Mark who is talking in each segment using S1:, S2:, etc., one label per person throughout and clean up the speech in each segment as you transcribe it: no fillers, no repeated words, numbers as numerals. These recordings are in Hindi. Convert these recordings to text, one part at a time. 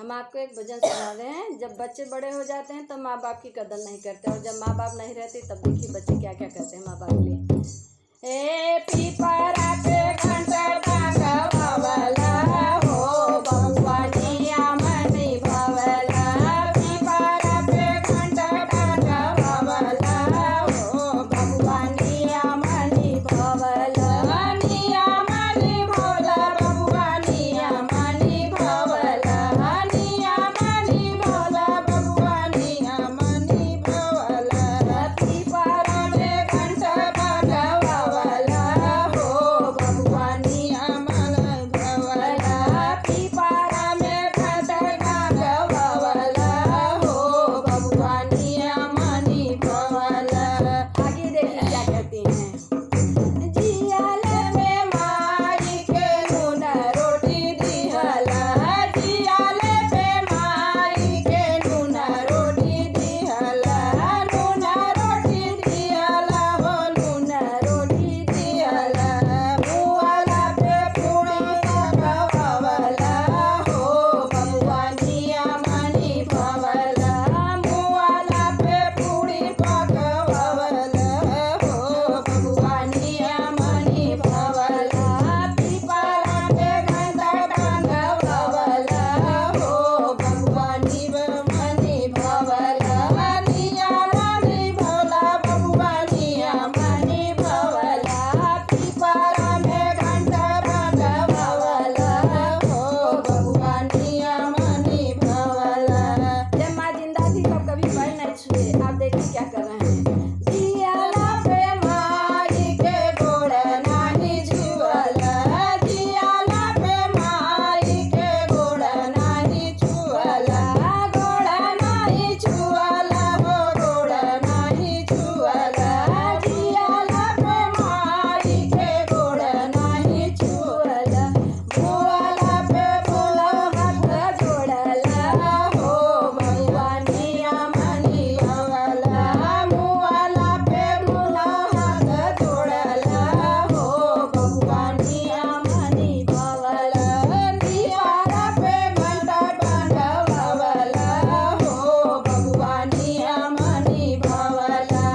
S1: हम आपको एक भजन सुना रहे हैं। जब बच्चे बड़े हो जाते हैं तो माँ बाप की कदर नहीं करते, और जब माँ बाप नहीं रहते तब देखिए बच्चे क्या क्या करते हैं माँ बाप के लिए। ए पीपरा पे घंटा भगवाला हो भगवानिया मनी भवला, पीपरा पे घंटा भगवाला हो भगवानिया मनी भवला, निया मनी भवला भगवानिया मनी भवला, निया मनी भवला भगवानिया मनी भवला, पीपरा पे घंटा भगवाला हो भगवानिया मनी भवला, पीपरा में घंटा भगवाला हो भगवानिया मनी भवला। आगे देखिए क्या कहती हैं। जियाले में माई के नून रोटी दिहला, जियाले पे माई के नून रोटी दिहला, नून रोटी दिहला हो नून रोटी दिहला, मुआला पे पूरी पकवाला हो भगवानिया मनी भवला, मुआला पे पूरी पकवाला हो भगवानिया मनी भवला, पीपरा पे घंटा भगवाला हो भगवानी मनी भवला, निया मनी भवला भगवानिया मनी भवला, पीपरा में घंटा भगवाला हो भगवानिया मनी भवला। जब माँ जिंदा थी तब कभी पैर नहीं छुए, आप देखिए क्या कर रहे हैं। जियाला पे माई के गोड़ नाही छुअला, जियाला पे माई के गोड़ नाही छुअला, गोड़ नाही छुअला हो गोड़ नाही छुअला, जियाला पे माई के गोड़ नाही छुअला, मुआला पे बोला हाथ जोड़ला हो भगवानिया मनी भवला, मुआला पे बोला हाथ जोड़ला हो भगवानिया मनी भवला, पीपरा पे घंटा भगवाला हो भगवानिया मनी भवला,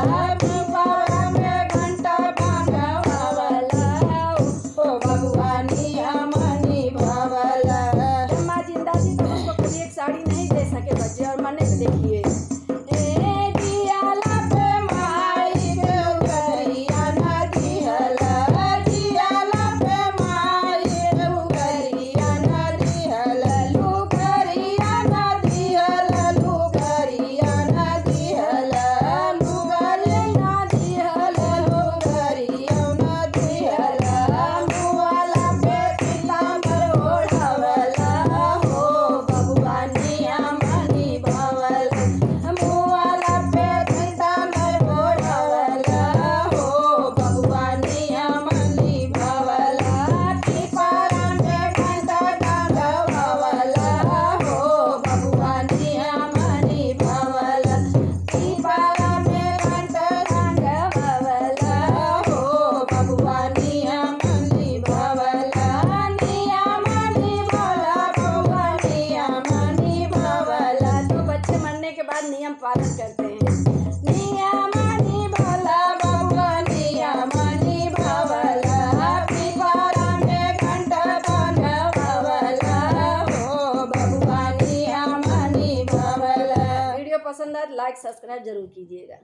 S1: पीपरा में घंटा भगवाला हो भगवानिया मनी भवला। जब माँ जिंदा थी तो उसको कभी एक साड़ी नहीं दे सके बच्चे, और मरने पे देखिए ए जियाला पे माई के उगरिया न दिहला, जियाला पे माई के उगरिया न दिहला, लुगरिया न दिहला, लुगरिया न दिहला, लुगरिया न दिहला, लुगरिया न दिहला, मुआला पे पीतांबर ओढ़वला हो भगवानिया मनी भवला, मुआला पे पीतांबर ओढ़वला हो भगवानिया मनी भवला, पीपरा में घंटा भगवाला हो भगवानिया मनी भवला, पीपरा में घंटा भगवाला हो भगवानिया मनी भवला, निया मनी भवला भगवानिया मनी भवला। तो बच्चे मरने के बाद नियम पालन करते हैं। निया मनी भवला भगवानिया मनी भवला, पीपरा में घंटा भगवाला हो भगवानिया मनी भवला। वीडियो पसंद आए तो लाइक सब्सक्राइब जरूर कीजिएगा।